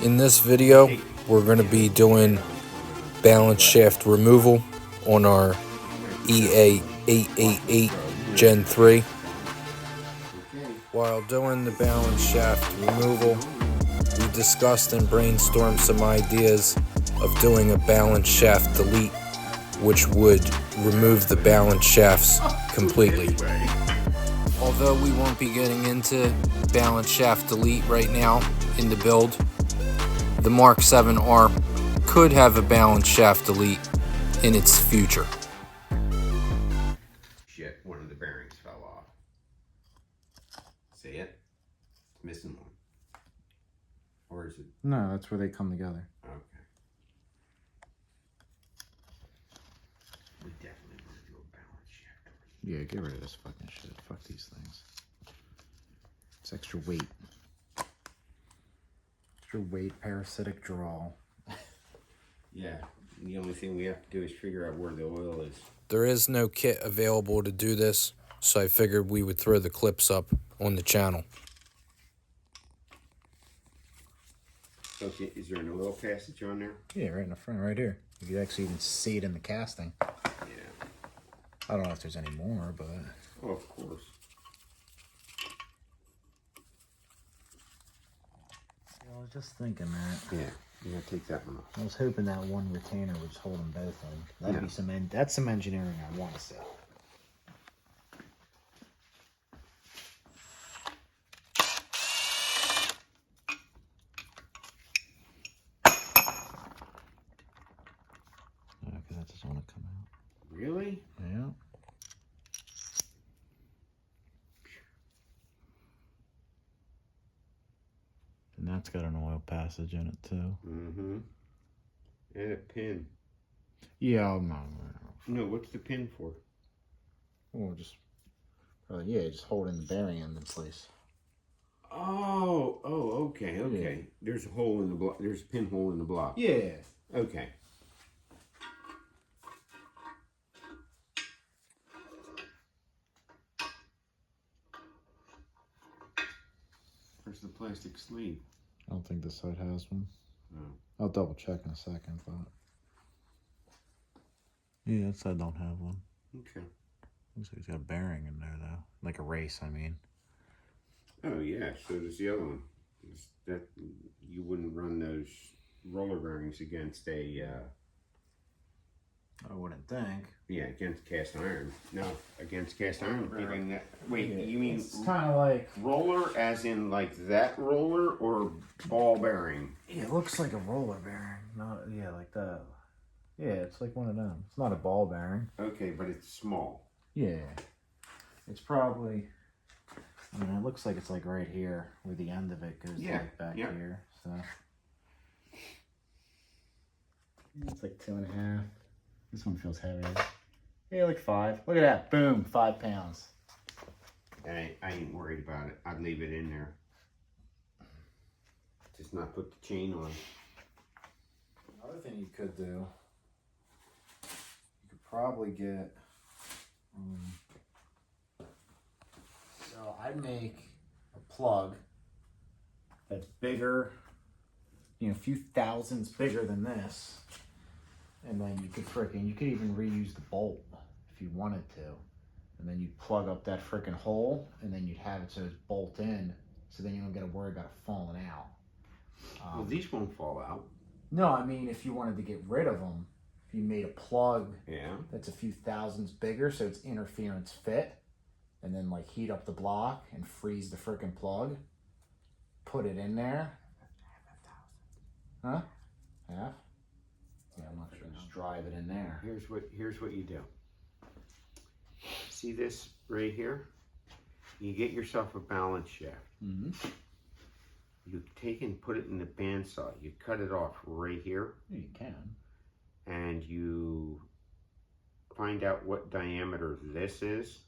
In this video, we're going to be doing balance shaft removal on our EA888 Gen 3. While doing the balance shaft removal, we discussed and brainstormed some ideas of doing a balance shaft delete, which would remove the balance shafts completely. Although we won't be getting into balance shaft delete right now in the build, the Mk7 R could have a balance shaft delete in its future. Shit, one of the bearings fell off. See it? It's missing one. Or is it? No, that's where they come together. Okay. We definitely want to do a balance shaft. Yeah, get rid of this fucking shit. Fuck these things. It's extra weight. Extra weight, parasitic draw. Yeah, the only thing we have to do is figure out where the oil is. There is no kit available to do this, so I figured we would throw the clips up on the channel. Okay, is there an oil passage on there? Yeah, right in the front, right here. You can actually even see it in the casting. Yeah. I don't know if there's any more, but... Oh, of course. I was just thinking that. Yeah, you gotta take that one off. I was hoping that one retainer would just hold them both in. That'd be some... That's some engineering I want to see. Because that doesn't want to come out. Really? Yeah. And that's got an oil passage in it too. Mm-hmm. And a pin. Yeah, No, what's the pin for? Well, just just holding the bearing end in place. Oh, okay. Yeah. There's a hole in the block. There's a pinhole in the block. Yeah. Okay. Where's the plastic sleeve? I don't think this side has one. No. I'll double check in a second, but yeah, that side don't have one. Okay. Looks like it's got a bearing in there though, like a race. I mean. Oh yeah, so does the other one. That you wouldn't run those roller bearings against a. I wouldn't think. Yeah, against cast iron. No, against cast iron. Getting that. Wait, Yeah, you mean it's kind of like roller, as in like that roller, or ball bearing? Yeah, it looks like a roller bearing. Not like that. Yeah, it's like one of them. It's not a ball bearing. Okay, but it's small. Yeah, it's probably. I mean, it looks like it's like right here where the end of it goes like back here. So it's like 2.5. This one feels heavy. Yeah, like 5. Look at that. Boom, 5 pounds. I ain't worried about it. I'd leave it in there. Just not put the chain on. Another thing you could do, you could probably get, so I'd make a plug that's bigger, a few thousandths bigger than this. And then you could even reuse the bolt if you wanted to. And then you'd plug up that freaking hole, and then you'd have it so it's bolt in, so then you don't got to worry about it falling out. Well, these won't fall out. No, I mean, if you wanted to get rid of them, if you made a plug that's a few thousandths bigger, so it's interference fit, and then like heat up the block and freeze the freaking plug, put it in there. Huh? Half? Yeah, I'm not sure. Just drive it in there. Here's what you do. See this right here? You get yourself a balance shaft. Mm-hmm. You take and put it in the bandsaw. You cut it off right here. Yeah, you can. And you find out what diameter this is.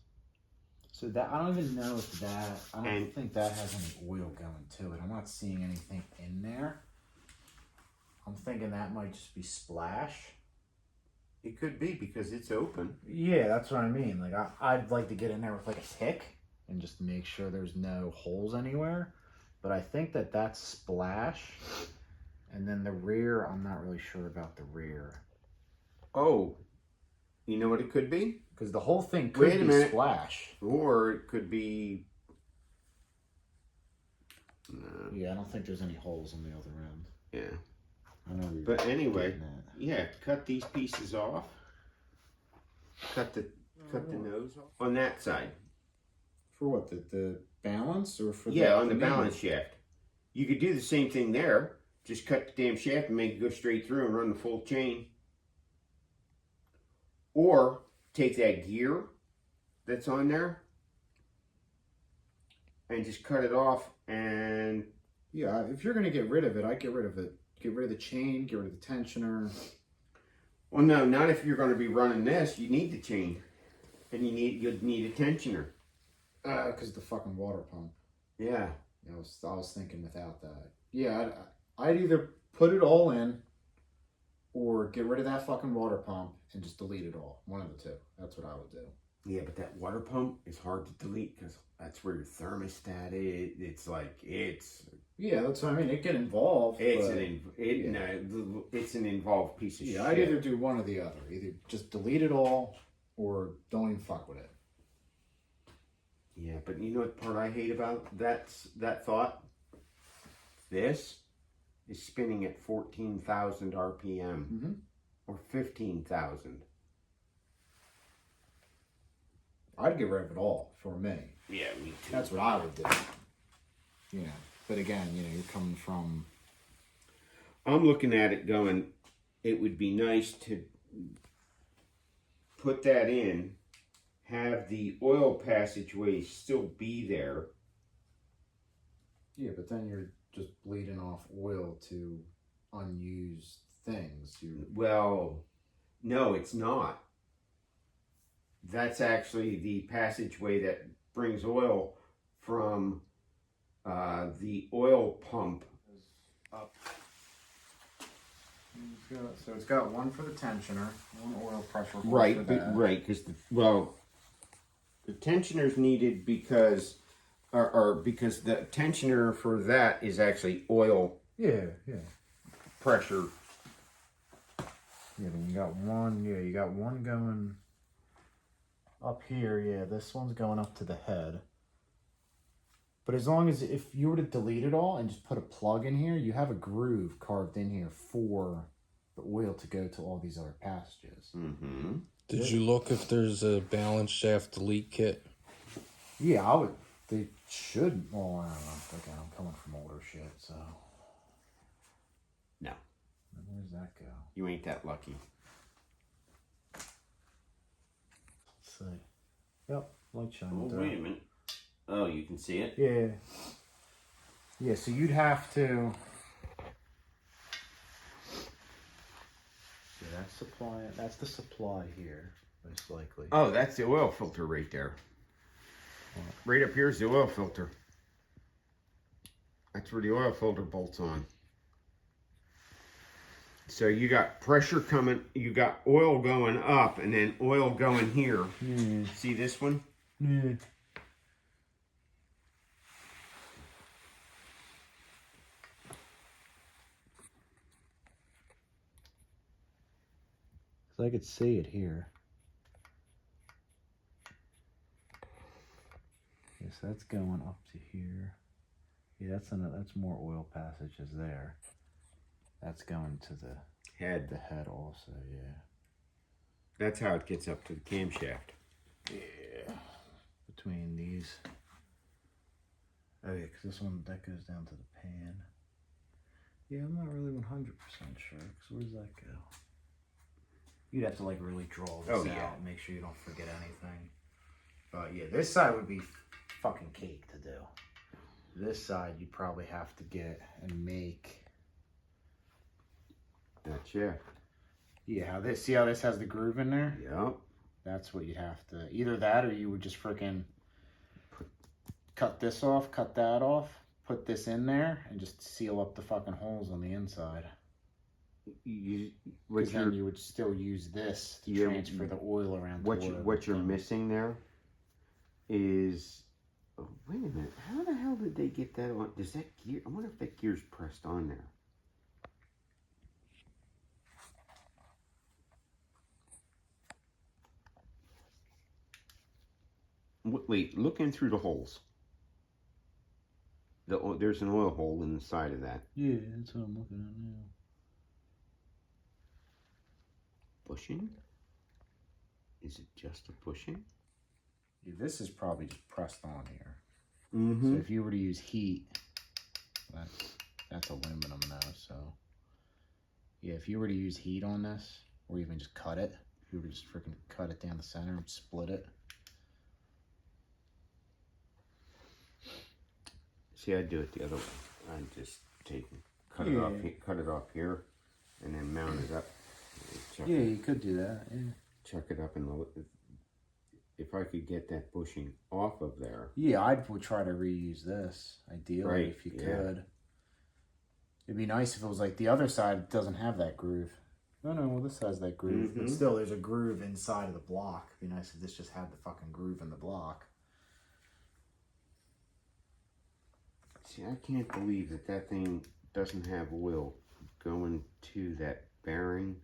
So that, I don't even know if that, I don't think that has any oil going to it. I'm not seeing anything in there. I'm thinking that might just be splash. It could be because it's open. Yeah, that's what I mean. Like I'd like to get in there with like a pick and just make sure there's no holes anywhere. But I think that that's splash. And then the rear, I'm not really sure about the rear. Oh, you know what it could be? Because the whole thing could be splash. Or it could be... Yeah, I don't think there's any holes on the other end. Yeah. I know but anyway, yeah, cut these pieces off. Cut the nose off. On that side. For what, the balance or for yeah, on the balance shaft. You could do the same thing there. Just cut the damn shaft and make it go straight through and run the full chain. Or take that gear that's on there and just cut it off and... Yeah, if you're going to get rid of it, I'd get rid of it. Get rid of the chain, get rid of the tensioner. Well, no, not if you're going to be running this. You need the chain. And you'd need a tensioner. Because the fucking water pump. Yeah. I was thinking without that. Yeah, I'd either put it all in or get rid of that fucking water pump and just delete it all. One of the two. That's what I would do. Yeah, but that water pump is hard to delete because that's where your thermostat is. It's like, it's... Yeah, that's what I mean. It get involved. It's it's an involved piece of shit. Yeah, I'd either do one or the other. Either just delete it all or don't even fuck with it. Yeah, but you know what part I hate about that thought? This is spinning at 14,000 RPM or 15,000. I'd get rid of it all for me. Yeah, me too. That's what I would do. Yeah, but again, you're coming from... I'm looking at it going, it would be nice to put that in, have the oil passageway still be there. Yeah, but then you're just bleeding off oil to unused things. Well, no, it's not. That's actually the passageway that brings oil from the oil pump up. So it's got one for the tensioner, one oil pressure. Right, right, because the tensioner's needed because because the tensioner for that is actually oil. Yeah. Pressure. Yeah, then you got one. Yeah, you got one going up here. Yeah, this one's going up to the head. But as long as if you were to delete it all and just put a plug in here, you have a groove carved in here for the oil to go to all these other passages. Mm-hmm. Did you look if there's a balance shaft delete kit? Yeah, I would. They should. Well, I don't know. Again, I'm coming from older shit, so. No. Where's that go? You ain't that lucky. Let's see. Yep, light shining. Oh, wait a minute. Oh, you can see it? Yeah. Yeah, so you'd have to... Yeah, that's the supply here, most likely. Oh, that's the oil filter right there. Right up here is the oil filter. That's where the oil filter bolts on. So you got pressure coming, you got oil going up and then oil going here. Yeah. See this one? Yeah. So I could see it here. Yes, that's going up to here. Yeah, that's more oil passages there. That's going to the Head. the head also, yeah. That's how it gets up to the camshaft. Yeah. Between these. Oh yeah, because this one, that goes down to the pan. Yeah, I'm not really 100% sure, because where does that go? You'd have to like really draw this out and make sure you don't forget anything. But yeah, this side would be fucking cake to do. This side you'd probably have to get and make. That shaft. Yeah, see how this has the groove in there? Yep. That's what you'd have to, either that or you would just freaking cut this off, cut that off, put this in there, and just seal up the fucking holes on the inside. Because then you would still use this to transfer the oil around. What you're missing there is, oh, wait a minute, how the hell did they get that on? Does that gear, I wonder if that gear's pressed on there. Wait, look in through the holes. There's an oil hole in the side of that. Yeah, that's what I'm looking at now. Bushing? Is it just a bushing? Yeah, this is probably just pressed on here. Mm-hmm. So if you were to use heat, that's aluminum now, so. Yeah, if you were to use heat on this, or even just cut it, if you were to just freaking cut it down the center and split it. See, I'd do it the other way. I'd just cut it off here, and then mount it up. Yeah, you could do that, yeah. Chuck it up in the... If I could get that bushing off of there. Yeah, would try to reuse this, ideally, Right, if you could. It'd be nice if it was like the other side doesn't have that groove. No, well, this has that groove. But still, there's a groove inside of the block. It'd be nice if this just had the fucking groove in the block. See, I can't believe that thing doesn't have oil going to that bearing,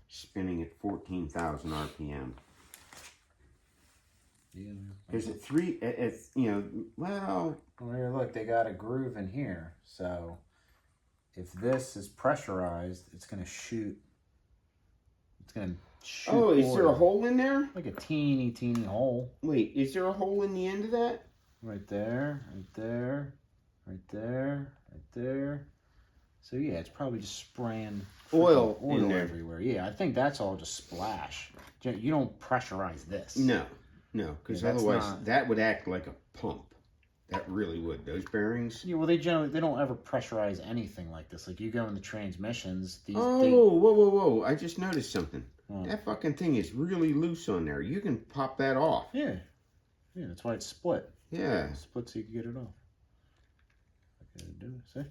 spinning at 14,000 RPM. Yeah. Because it's, you know, well... Well, here, look, they got a groove in here. So, if this is pressurized, it's going to shoot. It's going to shoot. Oh, is oil. there a hole in there? Like a teeny hole. Wait, is there a hole in the end of that? Right there, right there, right there, right there. So yeah, it's probably just spraying oil in there. there Everywhere. Yeah, I think that's all just splash. You don't pressurize this. No, because otherwise not... that would act like a pump. That really would. Those bearings. Yeah, well, they don't ever pressurize anything like this. Like you go in the transmissions. Whoa! I just noticed something. That fucking thing is really loose on there. You can pop that off. Yeah, that's why it's split. Yeah, It's split so you can get it off. I gotta do it. See?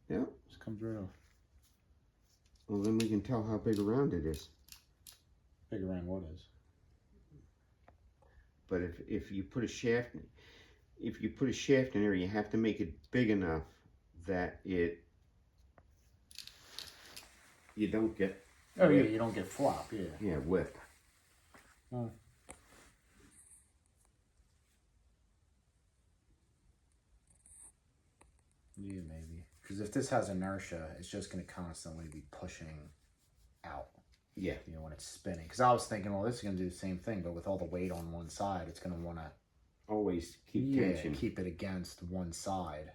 Yeah. Just comes right off. Well, then we can tell how big around it is. Big around what is? But if you put a shaft, in there, you have to make it big enough that you don't get. Oh yeah, you don't get flop. Yeah. Yeah, whip. Oh. Yeah, maybe. Because if this has inertia, it's just going to constantly be pushing out. Yeah. You know, when it's spinning. Because I was thinking, well, this is going to do the same thing, but with all the weight on one side, it's going to want to... Always keep tension. Keep it against one side.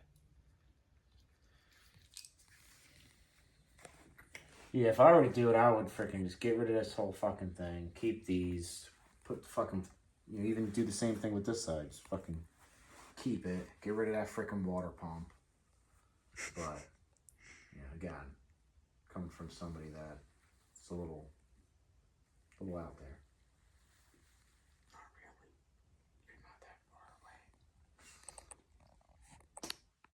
Yeah, if I were to do it, I would freaking just get rid of this whole fucking thing. Keep these. Put the fucking... You know, even do the same thing with this side. Just fucking keep it. Get rid of that freaking water pump. But, you know, again, coming from somebody that it's a little out there.